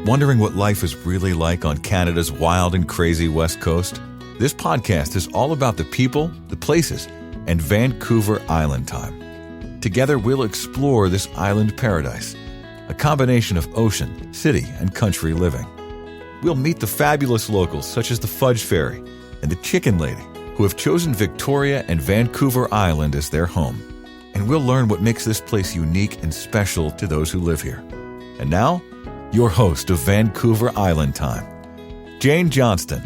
Wondering what life is really like on Canada's wild and crazy West Coast? This podcast is all about the people, the places, and Vancouver Island time. Together, we'll explore this island paradise, a combination of ocean, city, and country living. We'll meet the fabulous locals such as the Fudge Fairy and the Chicken Lady, who have chosen Victoria and Vancouver Island as their home. And we'll learn what makes this place unique and special to those who live here. And now, your host of Vancouver Island Time, Jane Johnston.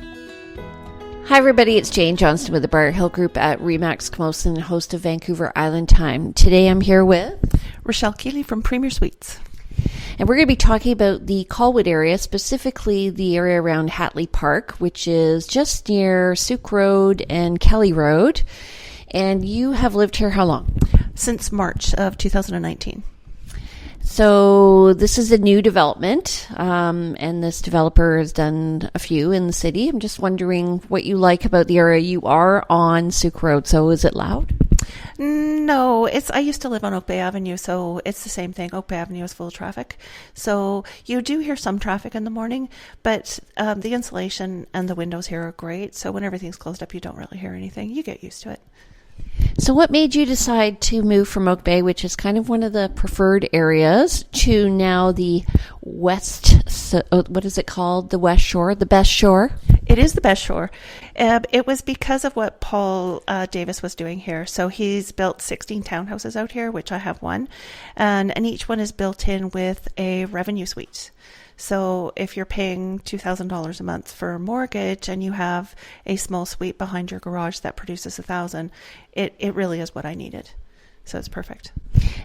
Hi everybody, it's Jane Johnston with the Briar Hill Group at Remax Camosun, host of Vancouver Island Time. Today I'm here with Rachelle Keeley from Premier Suites. And we're going to be talking about the Colwood area, specifically the area around Hatley Park, which is just near Souk Road and Kelly Road. And you have lived here how long? Since March of 2019. So this is a new development, and this developer has done a few in the city. I'm just wondering what you like about the area. You are on Souk Road, so is it loud? No, I used to live on Oak Bay Avenue, so it's the same thing. Oak Bay Avenue is full of traffic. So you do hear some traffic in the morning, but the insulation and the windows here are great. So when everything's closed up, you don't really hear anything. You get used to it. So what made you decide to move from Oak Bay, which is kind of one of the preferred areas, to now the what is it called? The West Shore, the best shore? It is the best shore. It was because of what Paul Davis was doing here. So he's built 16 townhouses out here, which I have one, and each one is built in with a revenue suite. So if you're paying $2,000 a month for a mortgage and you have a small suite behind your garage that produces $1,000, it really is what I needed. So it's perfect.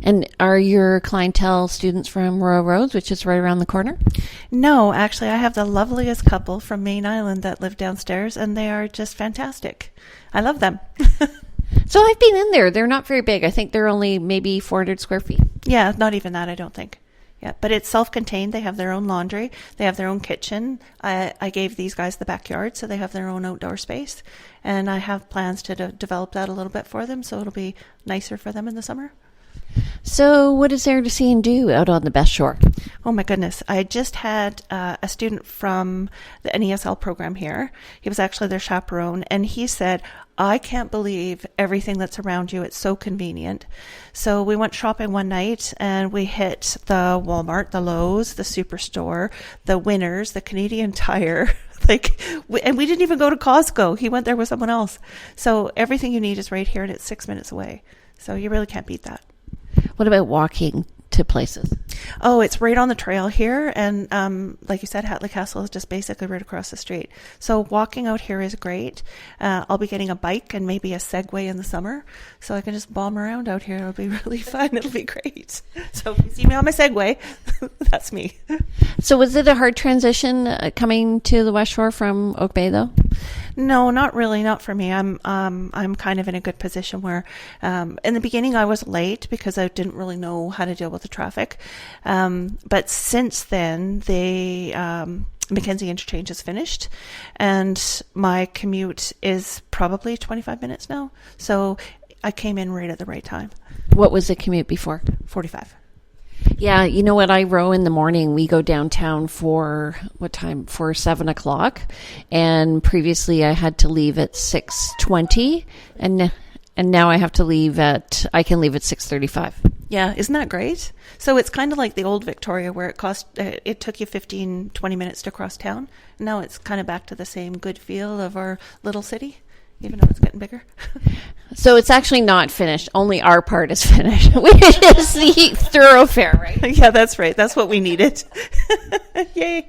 And are your clientele students from Royal Roads, which is right around the corner? No, actually, I have the loveliest couple from Main Island that live downstairs, and they are just fantastic. I love them. So I've been in there. They're not very big. I think they're only maybe 400 square feet. Yeah, not even that, I don't think. Yeah, but it's self-contained. They have their own laundry. They have their own kitchen. I gave these guys the backyard, so they have their own outdoor space. And I have plans to develop that a little bit for them, so it'll be nicer for them in the summer. So what is there to see and do out on the Best Shore? Oh my goodness. I just had a student from the NESL program here. He was actually their chaperone, and he said, I can't believe everything that's around you. It's so convenient. So we went shopping one night and we hit the Walmart, the Lowe's, the Superstore, the Winners, the Canadian Tire. And we didn't even go to Costco. He went there with someone else. So everything you need is right here, and it's 6 minutes away. So you really can't beat that. What about walking to places? Oh, it's right on the trail here. And like you said, Hatley Castle is just basically right across the street. So walking out here is great. I'll be getting a bike and maybe a Segway in the summer. So I can just bomb around out here. It'll be really fun. It'll be great. So if you see me on my Segway, that's me. So was it a hard transition coming to the West Shore from Oak Bay, though? No, not really. Not for me. I'm kind of in a good position where, in the beginning I was late because I didn't really know how to deal with the traffic. But since then, Mackenzie Interchange is finished, and my commute is probably 25 minutes now. So I came in right at the right time. What was the commute before? 45. Yeah, you know what? I row in the morning. We go downtown for what time? For 7 o'clock. And previously I had to leave at 6:20, and now I have to leave I can leave at 6:35. Yeah, isn't that great? So it's kind of like the old Victoria where it took you 15, 20 minutes to cross town. Now it's kind of back to the same good feel of our little city, even though it's getting bigger. So it's actually not finished. Only our part is finished, which is the thoroughfare, right? Yeah, that's right. That's what we needed. Yay.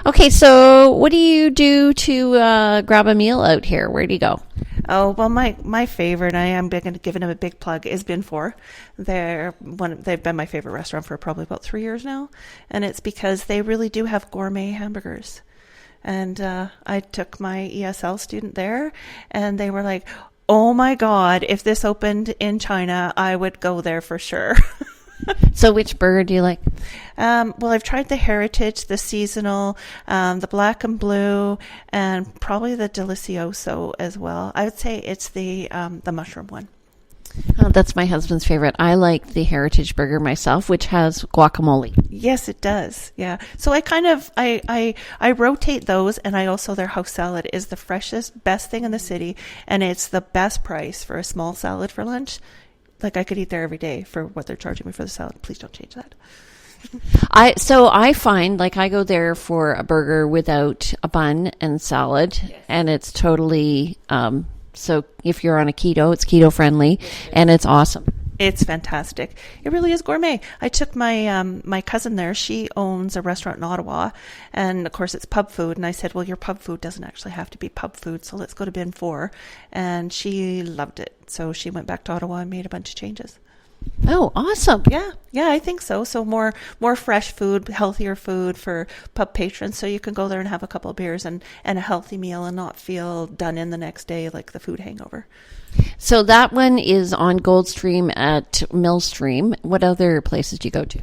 Okay, so what do you do to grab a meal out here? Where do you go? Oh, well, my favorite, I am going to give them a big plug, is Bin 4. They've been my favorite restaurant for probably about 3 years now. And it's because they really do have gourmet hamburgers. And I took my ESL student there, and they were like, oh my God, if this opened in China, I would go there for sure. So which burger do you like? Well, I've tried the Heritage, the Seasonal, the Black and Blue, and probably the Delicioso as well. I would say it's the mushroom one. Oh, that's my husband's favorite. I like the Heritage Burger myself, which has guacamole. Yes, it does. Yeah. So I kind of I rotate those, and I also their house salad is the freshest, best thing in the city, and it's the best price for a small salad for lunch. Like I could eat there every day for what they're charging me for the salad. Please don't change that. I find like I go there for a burger without a bun and salad, and it's totally so if you're on a keto, it's keto friendly, and it's awesome. It's fantastic. It really is gourmet. I took my my cousin there. She owns a restaurant in Ottawa, and of course it's pub food. And I said, well, your pub food doesn't actually have to be pub food, so let's go to Bin 4. And she loved it. So she went back to Ottawa and made a bunch of changes. Oh, awesome. Yeah, I think so. So more fresh food, healthier food for pub patrons. So you can go there and have a couple of beers and a healthy meal and not feel done in the next day like the food hangover. So that one is on Goldstream at Millstream. What other places do you go to?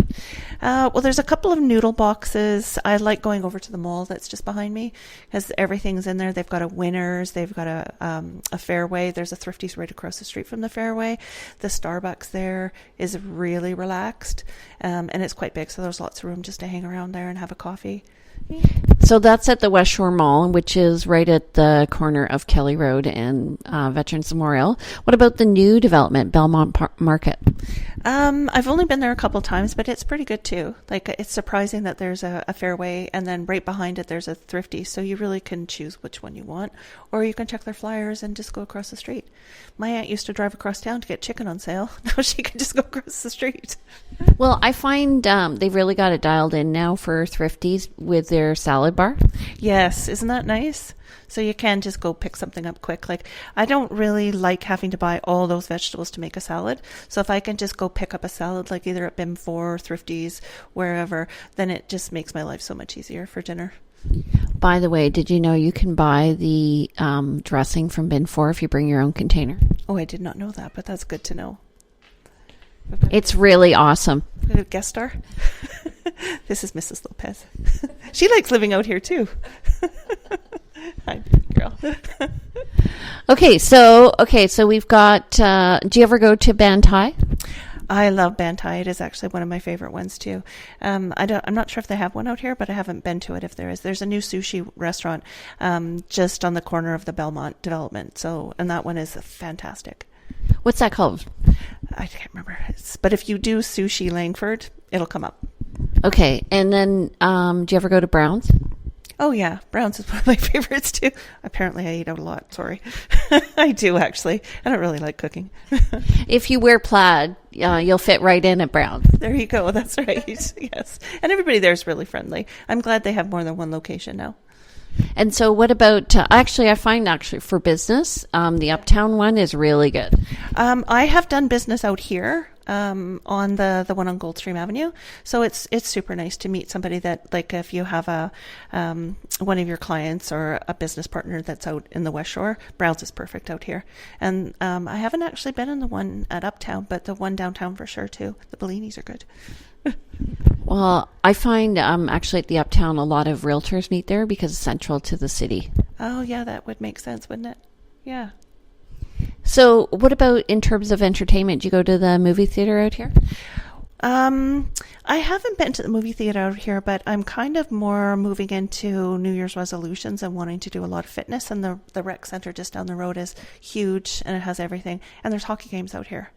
Well, there's a couple of noodle boxes. I like going over to the mall that's just behind me because everything's in there. They've got a Winners. They've got a Fairway. There's a Thrifty's right across the street from the Fairway. The Starbucks there is really relaxed, and it's quite big, so there's lots of room just to hang around there and have a coffee. So that's at the West Shore Mall, which is right at the corner of Kelly Road and Veterans Memorial. What about the new development, Belmont Market? I've only been there a couple times, but it's pretty good too. Like it's surprising that there's a Fairway, and then right behind it there's a Thrifty, so you really can choose which one you want, or you can check their flyers and just go across the street. My aunt used to drive across town to get chicken on sale. Now she can just go across the street. Well, I find they've really got it dialed in now for Thrifties with their salad bar. Yes, isn't that nice? So you can just go pick something up quick. Like I don't really like having to buy all those vegetables to make a salad. So if I can just go pick up a salad, like either at Bin 4, Thrifties, wherever, then it just makes my life so much easier for dinner. By the way, did you know you can buy the dressing from Bin 4 if you bring your own container? Oh, I did not know that, but that's good to know. It's really awesome. Guest star. This is Mrs. Lopez. She likes living out here too. Hi, girl. Okay, so we've got. Do you ever go to Bantai? I love Bantai. It is actually one of my favorite ones too. I'm not sure if they have one out here, but I haven't been to it. If there is, there's a new sushi restaurant just on the corner of the Belmont development. So, and that one is fantastic. What's that called? I can't remember. But if you do sushi Langford, it'll come up. Okay, and then do you ever go to Brown's? Oh yeah, Brown's is one of my favorites too. Apparently I eat out a lot, sorry. I do actually. I don't really like cooking. If you wear plaid, you'll fit right in at Brown's. There you go, that's right. Yes. And everybody there is really friendly. I'm glad they have more than one location now. And so what about, I find for business, the Uptown one is really good. I have done business out here on the one on Goldstream Avenue. So it's super nice to meet somebody that, like if you have one of your clients or a business partner that's out in the West Shore, Brown's is perfect out here. And I haven't actually been in the one at Uptown, but the one downtown for sure too. The Bellinis are good. Well, I find actually at the Uptown a lot of realtors meet there because it's central to the city. Oh, yeah, that would make sense, wouldn't it? Yeah. So what about in terms of entertainment? Do you go to the movie theater out here? I haven't been to the movie theater out here, but I'm kind of more moving into New Year's resolutions and wanting to do a lot of fitness. And the rec center just down the road is huge and it has everything. And there's hockey games out here.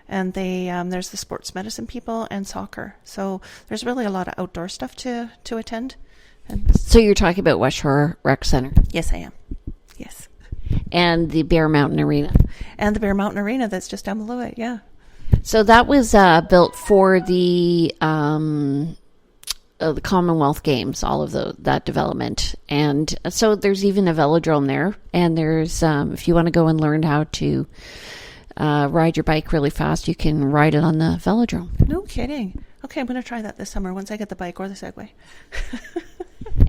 And there's the sports medicine people and soccer. So there's really a lot of outdoor stuff to attend. And so you're talking about West Shore Rec Center? Yes, I am. Yes. And the Bear Mountain Arena? And the Bear Mountain Arena that's just down below it, yeah. So that was built for the Commonwealth Games, all of that development. And so there's even a velodrome there. And there's, if you want to go and learn how to ride your bike really fast, you can ride it on the velodrome. No kidding. Okay, I'm going to try that this summer once I get the bike or the Segway.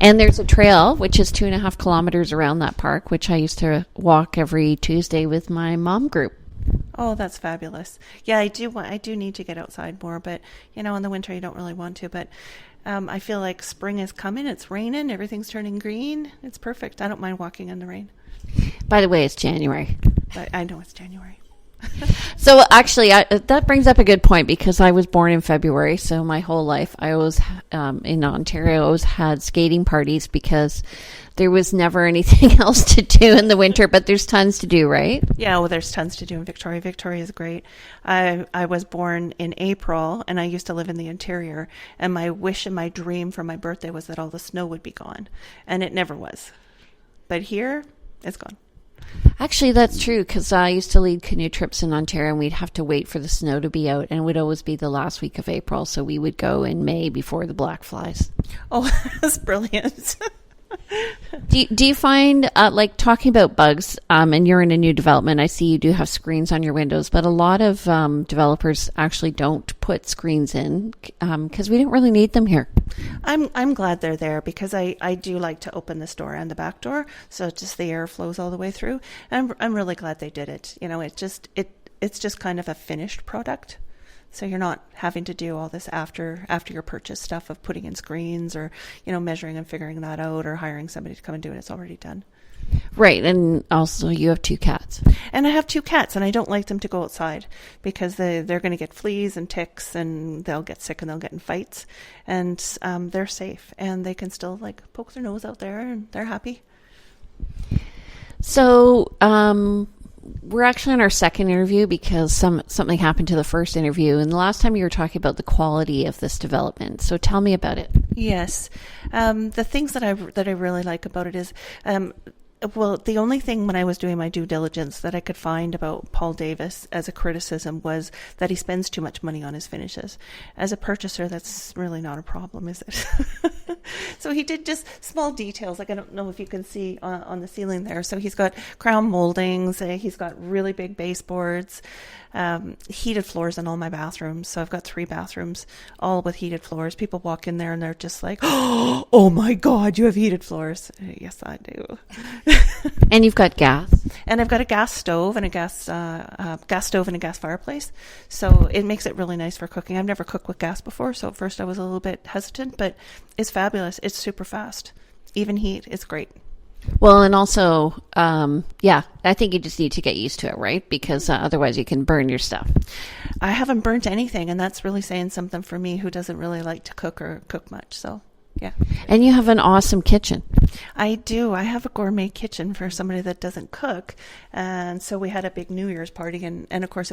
And there's a trail, which is 2.5 kilometers around that park, which I used to walk every Tuesday with my mom group. Oh, that's fabulous. Yeah, I do need to get outside more, but, in the winter you don't really want to. But I feel like spring is coming. It's raining. Everything's turning green. It's perfect. I don't mind walking in the rain. By the way, it's January. But I know it's January. So actually, that brings up a good point, because I was born in February. So my whole life, I always, in Ontario, I always had skating parties, because there was never anything else to do in the winter, but there's tons to do, right? Yeah, well, there's tons to do in Victoria. Victoria is great. I was born in April, and I used to live in the interior, and my wish and my dream for my birthday was that all the snow would be gone, and it never was. But here, it's gone. Actually, that's true, because I used to lead canoe trips in Ontario, and we'd have to wait for the snow to be out, and it would always be the last week of April, so we would go in May before the black flies. Oh, that's brilliant. Do you find, like, talking about bugs, and you're in a new development, I see you do have screens on your windows, but a lot of developers actually don't put screens in, because we don't really need them here. I'm glad they're there, because I do like to open this door and the back door, so just the air flows all the way through. And I'm really glad they did it. You know, it's just kind of a finished product. So you're not having to do all this after your purchase stuff of putting in screens, or, you know, measuring and figuring that out, or hiring somebody to come and do it. It's already done. Right. And also you have 2 cats. And I have 2 cats, and I don't like them to go outside, because they're going to get fleas and ticks, and they'll get sick, and they'll get in fights. And they're safe, and they can still, like, poke their nose out there, and they're happy. So, we're actually on our second interview, because something happened to the first interview, and the last time you were talking about the quality of this development. So tell me about it. Yes, the things that I really like about it is, well, the only thing when I was doing my due diligence that I could find about Paul Davis as a criticism was that he spends too much money on his finishes. As a purchaser, that's really not a problem, is it? So he did just small details, like I don't know if you can see on the ceiling there. So he's got crown moldings, he's got really big baseboards, heated floors in all my bathrooms. So I've got 3 bathrooms, all with heated floors. People walk in there and they're just like, oh my God, you have heated floors. Yes, I do. And you've got gas. And I've got a gas stove and a gas stove and a gas fireplace. So it makes it really nice for cooking. I've never cooked with gas before, so at first I was a little bit hesitant, but it's fabulous. It's super fast. Even heat, it's great. Well, and also, I think you just need to get used to it, right? Because otherwise you can burn your stuff. I haven't burnt anything, and that's really saying something for me, who doesn't really like to cook or cook much. So, yeah. And you have an awesome kitchen. I do. I have a gourmet kitchen for somebody that doesn't cook. And so we had a big New Year's party, and of course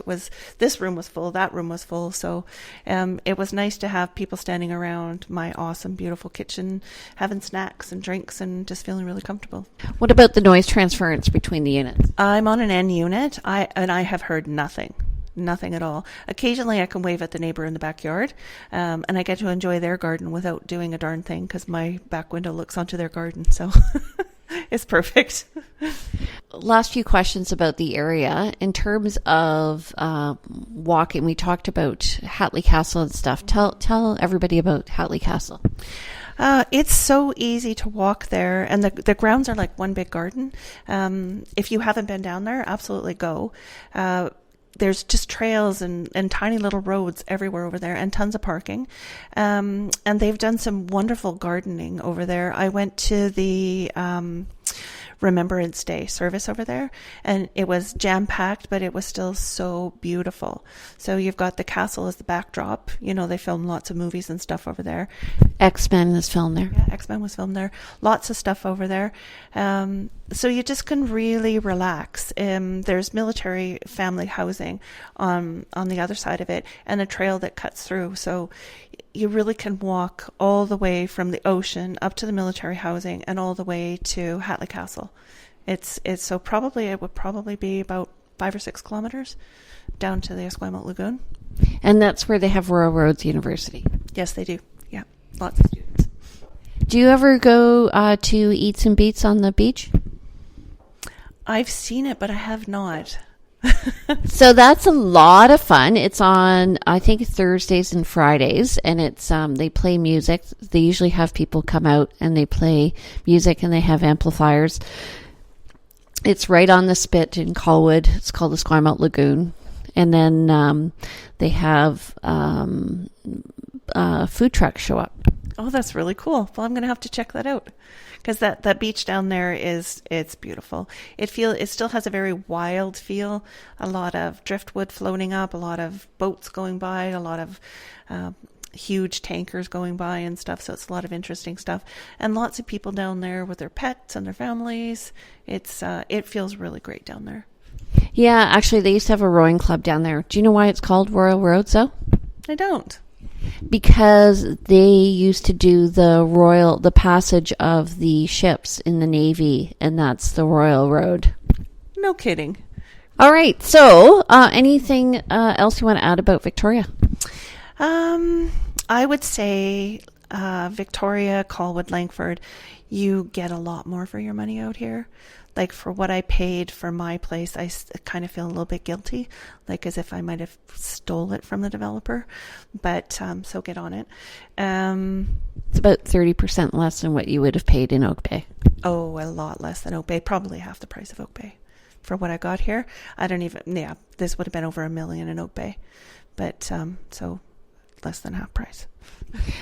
this room was full, that room was full. So it was nice to have people standing around my awesome, beautiful kitchen, having snacks and drinks and just feeling really comfortable. What about the noise transference between the units? I'm on an N unit, and I have heard nothing. Nothing at all. Occasionally I can wave at the neighbor in the backyard, and I get to enjoy their garden without doing a darn thing, because my back window looks onto their garden. So it's perfect. Last few questions about the area. In terms of walking, we talked about Hatley Castle and stuff. Tell everybody about Hatley Castle. It's so easy to walk there, and the grounds are like one big garden. If you haven't been down there, absolutely go. There's just trails and tiny little roads everywhere over there, and tons of parking. And they've done some wonderful gardening over there. I went to the Remembrance Day service over there, and it was jam-packed, but it was still so beautiful. So you've got the castle as the backdrop. You know, they film lots of movies and stuff over there. X-Men is filmed there. Yeah, X-Men was filmed there. Lots of stuff over there. So you just can really relax. There's military family housing on the other side of it, and a trail that cuts through. So you really can walk all the way from the ocean up to the military housing and all the way to Hatley Castle. It would probably be about 5 or 6 kilometers down to the Esquimalt Lagoon. And that's where they have Royal Roads University. Yes, they do. Yeah, lots of students. Do you ever go to Eats and Beats on the beach? I've seen it, but I have not. So that's a lot of fun. It's on, I think, Thursdays and Fridays, and it's they play music. They usually have people come out and they play music, and they have amplifiers. It's right on the spit in Colwood. It's called the Esquimalt Lagoon. And then they have food trucks show up. Oh, that's really cool. Well, I'm going to have to check that out because that beach down there it's beautiful. It still has a very wild feel. A lot of driftwood floating up, a lot of boats going by, a lot of huge tankers going by and stuff. So it's a lot of interesting stuff, and lots of people down there with their pets and their families. It feels really great down there. Yeah, actually, they used to have a rowing club down there. Do you know why it's called Royal Roads, though? I don't. Because they used to do the passage of the ships in the Navy, and that's the Royal Road. No kidding. All right. So, anything else you want to add about Victoria? I would say Victoria, Colwood, Langford, you get a lot more for your money out here. Like for what I paid for my place, I kind of feel a little bit guilty, like as if I might have stole it from the developer. But so get on it. It's about 30% less than what you would have paid in Oak Bay. Oh, a lot less than Oak Bay, probably half the price of Oak Bay. For what I got here, this would have been over $1 million in Oak Bay, but so less than half price.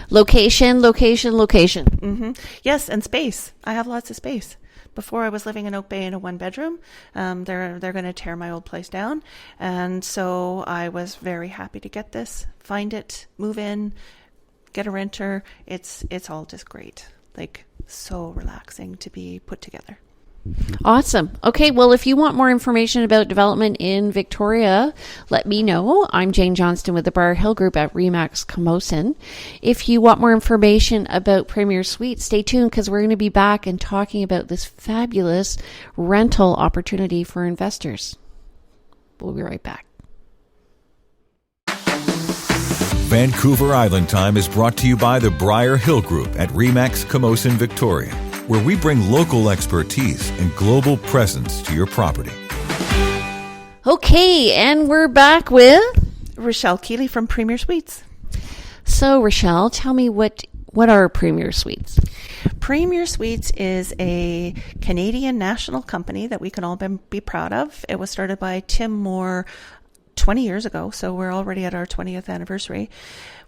Location. Mm-hmm. Yes, and space. I have lots of space. Before I was living in Oak Bay in a 1-bedroom. They're going to tear my old place down, and so I was very happy to get this, find it, move in, get a renter. It's all just great. Like so relaxing to be put together. Awesome. Okay, well, if you want more information about development in Victoria, let me know. I'm Jane Johnston with the Briar Hill Group at Remax Camosun. If you want more information about Premier Suites, stay tuned because we're going to be back and talking about this fabulous rental opportunity for investors. We'll be right back. Vancouver Island Time is brought to you by the Briar Hill Group at Remax Camosun, Victoria, where we bring local expertise and global presence to your property. Okay, and we're back with Rachelle Keeley from Premier Suites. So, Rachelle, tell me what are Premier Suites? Premier Suites is a Canadian national company that we can all be proud of. It was started by Tim Moore 20 years ago, so we're already at our 20th anniversary.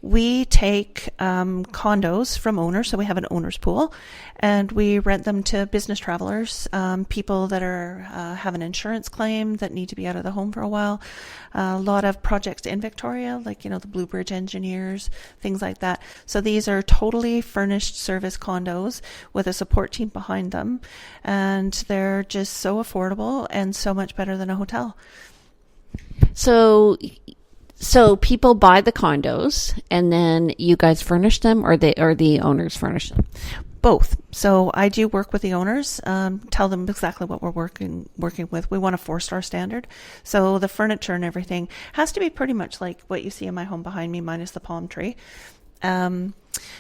We take condos from owners, so we have an owner's pool, and we rent them to business travelers, people that have an insurance claim that need to be out of the home for a while. A lot of projects in Victoria, like the Blue Bridge engineers, things like that. So these are totally furnished service condos with a support team behind them, and they're just so affordable and so much better than a hotel. So people buy the condos and then you guys furnish them, or the owners furnish them? Both. So I do work with the owners, tell them exactly what we're working with. We want a 4-star standard. So the furniture and everything has to be pretty much like what you see in my home behind me, minus the palm tree.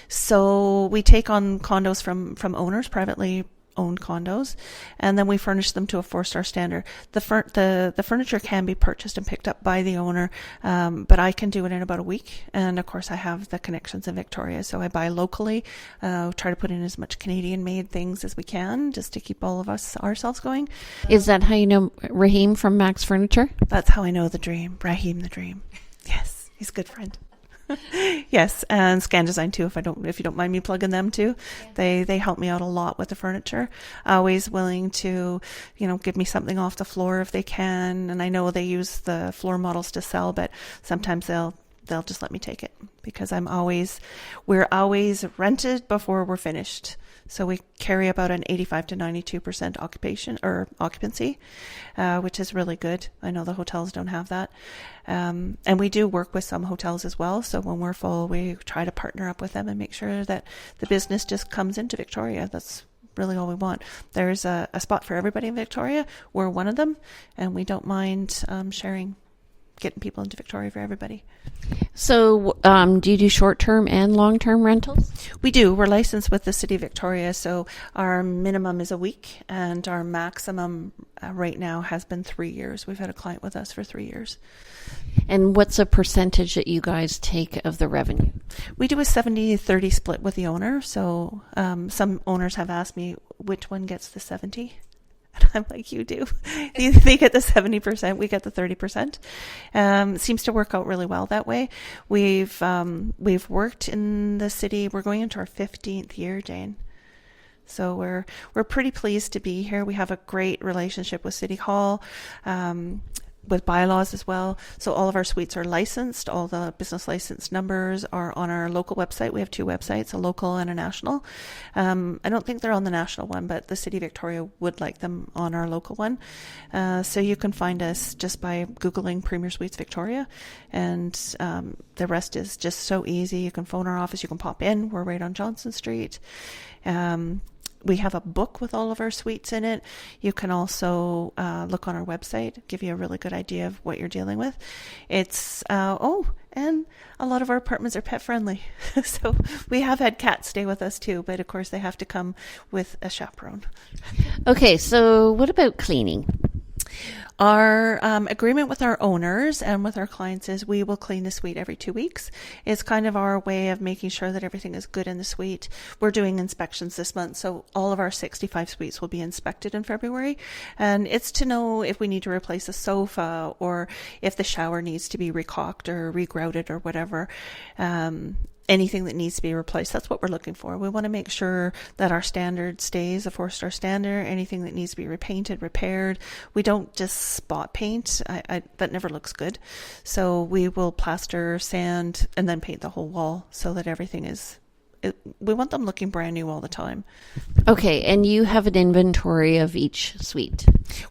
So we take on condos from owners, privately owned condos, and then we furnish them to a 4-star standard. The furniture can be purchased and picked up by the owner, but I can do it in about a week. And of course, I have the connections in Victoria, so I buy locally, try to put in as much Canadian-made things as we can, just to keep all of ourselves going. Is that how you know Raheem from Max Furniture? That's how I know the dream, Raheem the Dream. Yes, he's a good friend. Yes, and Scan Design too. If you don't mind me plugging them too, yeah. They help me out a lot with the furniture. Always willing to, give me something off the floor if they can. And I know they use the floor models to sell, but sometimes they'll just let me take it because we're always rented before we're finished. So we carry about an 85 to 92% occupancy, which is really good. I know the hotels don't have that. And we do work with some hotels as well. So when we're full, we try to partner up with them and make sure that the business just comes into Victoria. That's really all we want. There's a spot for everybody in Victoria. We're one of them, and we don't mind getting people into Victoria for everybody. So do you do short-term and long-term rentals? We do. We're licensed with the City of Victoria, so our minimum is a week, and our maximum right now has been 3 years. We've had a client with us for 3 years. And what's a percentage that you guys take of the revenue? We do a 70-30 split with the owner, so some owners have asked me which one gets the 70. And I'm like, you do. They get the 70%, we get the 30%. Seems to work out really well that way. We've worked in the city. We're going into our 15th year, Jane. So we're pretty pleased to be here. We have a great relationship with City Hall, with bylaws as well. So all of our suites are licensed. All the business license numbers are on our local website. We have 2 websites, a local and a national. I don't think they're on the national one, but the City of Victoria would like them on our local one. So you can find us just by Googling Premier Suites Victoria, and the rest is just so easy. You can phone our office. You can pop in. We're right on Johnson Street. We have a book with all of our suites in it. You can also look on our website, give you a really good idea of what you're dealing with. It's, and a lot of our apartments are pet friendly. So we have had cats stay with us too, but of course they have to come with a chaperone. Okay, so what about cleaning? Our agreement with our owners and with our clients is we will clean the suite every 2 weeks. It's kind of our way of making sure that everything is good in the suite. We're doing inspections this month, so all of our 65 suites will be inspected in February. And it's to know if we need to replace a sofa or if the shower needs to be recaulked or regrouted or whatever. Anything that needs to be replaced. That's what we're looking for. We want to make sure that our standard stays a 4-star standard. Anything that needs to be repainted, repaired. We don't just spot paint. That never looks good. So we will plaster, sand, and then paint the whole wall so that everything is... we want them looking brand new all the time. Okay, and you have an inventory of each suite.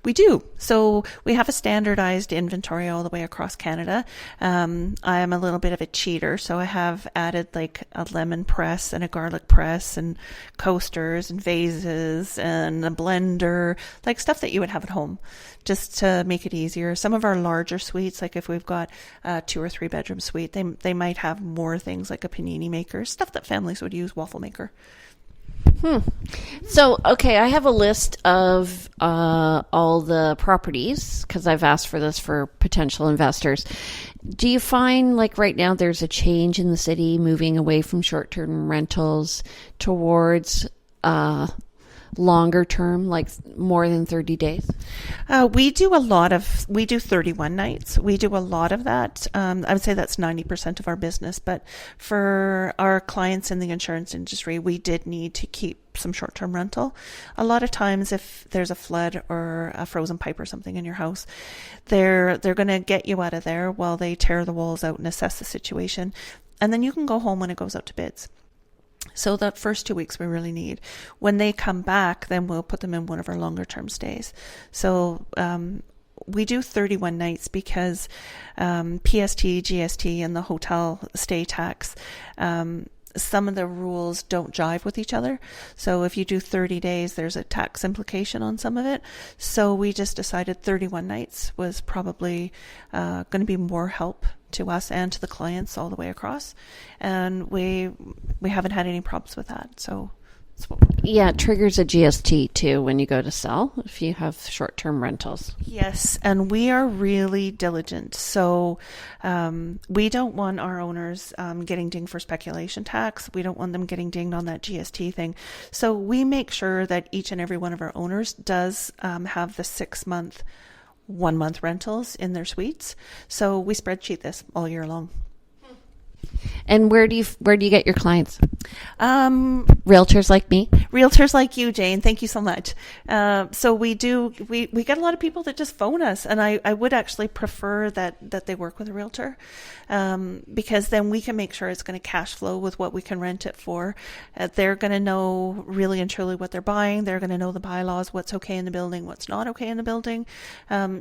We do. So we have a standardized inventory all the way across Canada. I am a little bit of a cheater, so I have added like a lemon press and a garlic press and coasters and vases and a blender, like stuff that you would have at home, just to make it easier. Some of our larger suites, like if we've got a 2 or 3 bedroom suite, they might have more things like a panini maker, stuff that families would use, waffle maker. So, okay, I have a list of all the properties because I've asked for this for potential investors. Do you find like right now there's a change in the city moving away from short-term rentals towards longer term, like more than 30 days? We do 31 nights. We do a lot of that. I would say that's 90% of our business, but for our clients in the insurance industry, we did need to keep some short-term rental. A lot of times if there's a flood or a frozen pipe or something in your house, they're going to get you out of there while they tear the walls out and assess the situation. And then you can go home when it goes out to bids. So that first 2 weeks we really need. When they come back, then we'll put them in one of our longer term stays. So we do 31 nights because PST, GST, and the hotel stay tax, some of the rules don't jive with each other. So if you do 30 days, there's a tax implication on some of it. So we just decided 31 nights was probably going to be more help to us and to the clients all the way across. And we haven't had any problems with that. So that's what yeah, it triggers a GST too when you go to sell if you have short-term rentals. Yes, and we are really diligent. So we don't want our owners getting dinged for speculation tax. We don't want them getting dinged on that GST thing. So we make sure that each and every one of our owners does have the 6-month 1-month rentals in their suites. So we spreadsheet this all year long. And where do you get your clients? Realtors like me? Realtors like you, Jane. Thank you so much. So we get a lot of people that just phone us, and I would actually prefer that they work with a realtor, because then we can make sure it's going to cash flow with what we can rent it for. They're going to know really and truly what they're buying. They're going to know the bylaws, what's okay in the building, what's not okay in the building.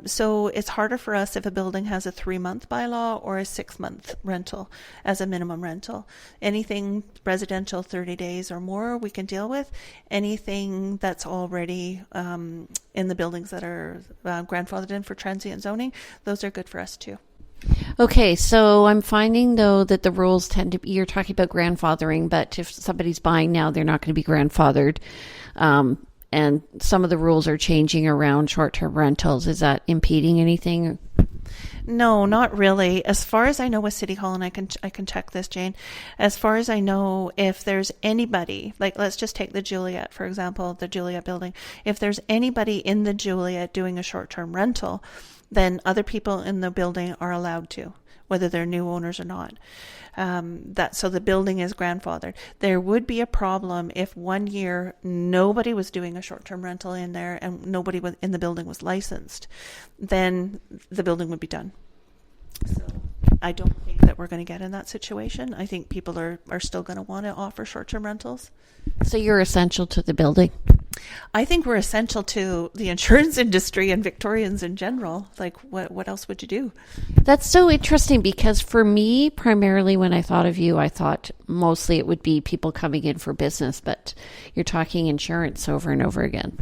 So it's harder for us if a building has a 3-month bylaw or a 6-month rental as a minimum rental. Anything residential 30 days or more we can deal with. Anything that's already in the buildings that are grandfathered in for transient zoning, those are good for us too. Okay, so I'm finding though that the rules tend to be, you're talking about grandfathering, but if somebody's buying now, they're not going to be grandfathered. And some of the rules are changing around short-term rentals. Is that impeding anything? No, not really. As far as I know with City Hall, and I can check this, Jane. As far as I know, if there's anybody, like let's just take the Juliet, for example, the Juliet building. If there's anybody in the Juliet doing a short-term rental, then other people in the building are allowed to, whether they're new owners or not. So the building is grandfathered. There would be a problem if 1 year nobody was doing a short-term rental in there and nobody in the building was licensed. Then the building would be done. So I don't think that we're going to get in that situation. I think people are still going to want to offer short-term rentals. So you're essential to the building? I think we're essential to the insurance industry and Victorians in general. Like, what else would you do? That's so interesting because for me, primarily when I thought of you, I thought mostly it would be people coming in for business, but you're talking insurance over and over again.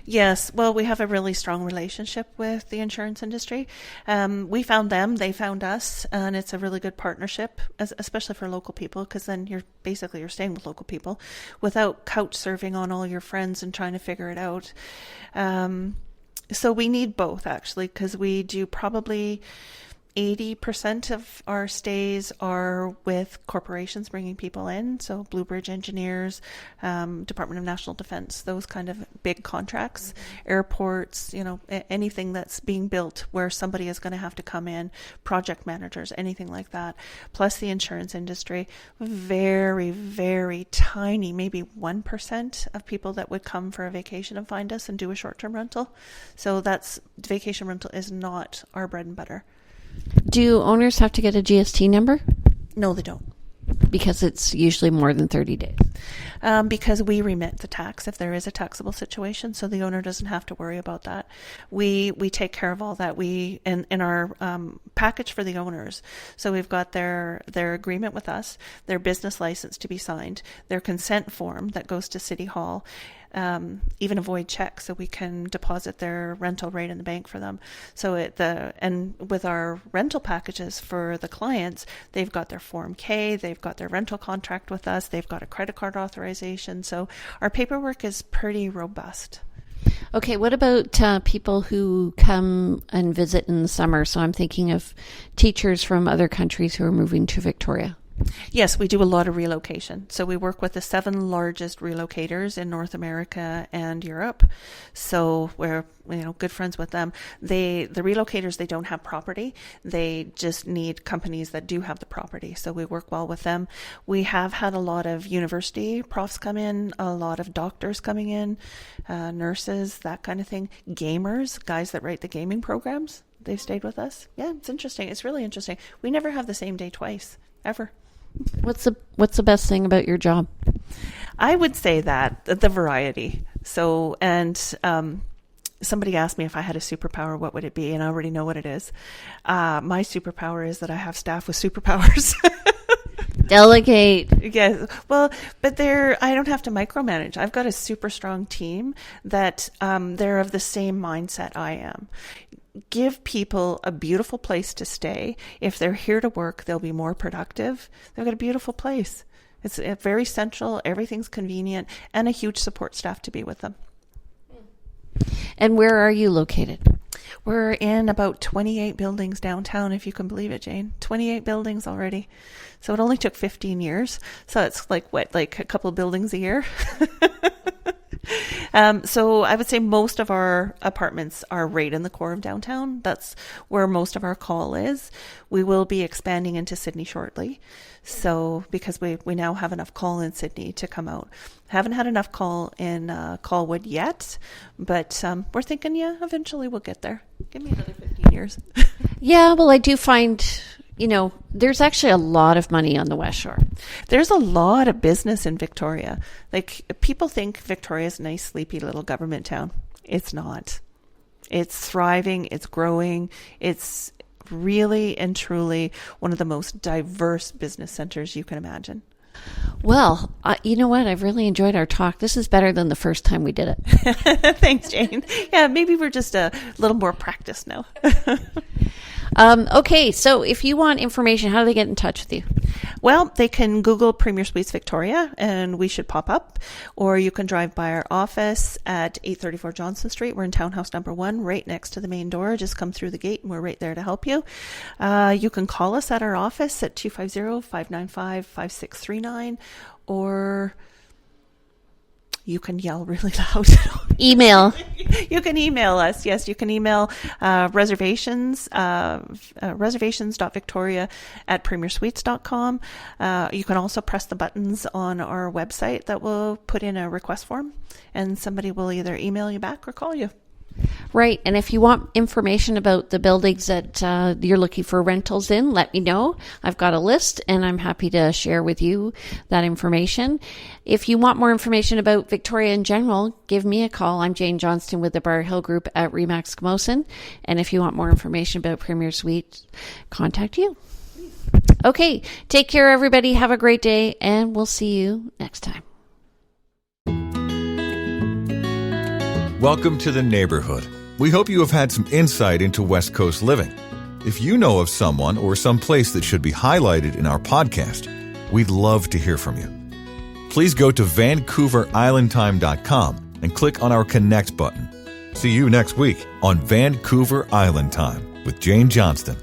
Yes. Well, we have a really strong relationship with the insurance industry. We found them, they found us, and it's a really good partnership, especially for local people, because then you're staying with local people without couch surfing on all your friends and trying to figure it out. So we need both, actually, because we do probably 80% of our stays are with corporations bringing people in. So Blue Bridge Engineers, Department of National Defense, those kind of big contracts, airports, anything that's being built where somebody is going to have to come in, project managers, anything like that. Plus the insurance industry, very, very tiny, maybe 1% of people that would come for a vacation and find us and do a short-term rental. So vacation rental is not our bread and butter. Do owners have to get a GST number? No, they don't. Because it's usually more than 30 days. Because we remit the tax if there is a taxable situation, so the owner doesn't have to worry about that. We take care of all that. We in our package for the owners. So we've got their agreement with us, their business license to be signed, their consent form that goes to City Hall. Even a void check, so we can deposit their rental rate in the bank for them. So and with our rental packages for the clients, they've got their Form K, they've got their rental contract with us, they've got a credit card authorization. So our paperwork is pretty robust. Okay, what about people who come and visit in the summer? So I'm thinking of teachers from other countries who are moving to Victoria. Yes, we do a lot of relocation. So we work with the 7 largest relocators in North America and Europe. So we're good friends with them. The relocators, they don't have property. They just need companies that do have the property. So we work well with them. We have had a lot of university profs come in, a lot of doctors coming in, nurses, that kind of thing. Gamers, guys that write the gaming programs, they've stayed with us. Yeah, it's interesting. It's really interesting. We never have the same day twice, ever. What's the best thing about your job? I would say that the variety. So, and somebody asked me if I had a superpower, what would it be? And I already know what it is. My superpower is that I have staff with superpowers. Delegate. Yes. Well, but I don't have to micromanage. I've got a super strong team that they're of the same mindset I am. Give people a beautiful place to stay. If they're here to work, they'll be more productive. They've got a beautiful place. It's very central. Everything's convenient, and a huge support staff to be with them. And where are you located? We're in about 28 buildings downtown, if you can believe it, Jane. 28 buildings already. So it only took 15 years. So it's like a couple of buildings a year. So I would say most of our apartments are right in the core of downtown. That's where most of our call is. We will be expanding into Sydney shortly. So because we now have enough call in Sydney to come out. Haven't had enough call in Colwood yet, but we're thinking, eventually we'll get there. Give me another 15 years. Yeah, well, I do find, there's actually a lot of money on the West Shore. There's a lot of business in Victoria. Like, people think Victoria's a nice, sleepy little government town. It's not. It's thriving. It's growing. It's really and truly one of the most diverse business centers you can imagine. Well, you know what? I've really enjoyed our talk. This is better than the first time we did it. Thanks, Jane. Yeah, maybe we're just a little more practiced now. Okay, so if you want information, how do they get in touch with you? Well, they can Google Premier Suites Victoria and we should pop up, or you can drive by our office at 834 Johnson Street. We're in townhouse number 1, right next to the main door. Just come through the gate and we're right there to help you. You can call us at our office at 250-595-5639, or you can yell really loud. Email. You can email us. Yes, you can email reservations.victoria@premiersuites.com. You can also press the buttons on our website that will put in a request form, and somebody will either email you back or call you. Right. And if you want information about the buildings that you're looking for rentals in, let me know. I've got a list and I'm happy to share with you that information. If you want more information about Victoria in general, give me a call. I'm Jane Johnston with the Bar Hill Group at Remax Camosun. And if you want more information about Premier Suites, contact you. Okay. Take care, everybody. Have a great day, and we'll see you next time. Welcome to the neighborhood. We hope you have had some insight into West Coast living. If you know of someone or some place that should be highlighted in our podcast, we'd love to hear from you. Please go to VancouverIslandTime.com and click on our Connect button. See you next week on Vancouver Island Time with Jane Johnston.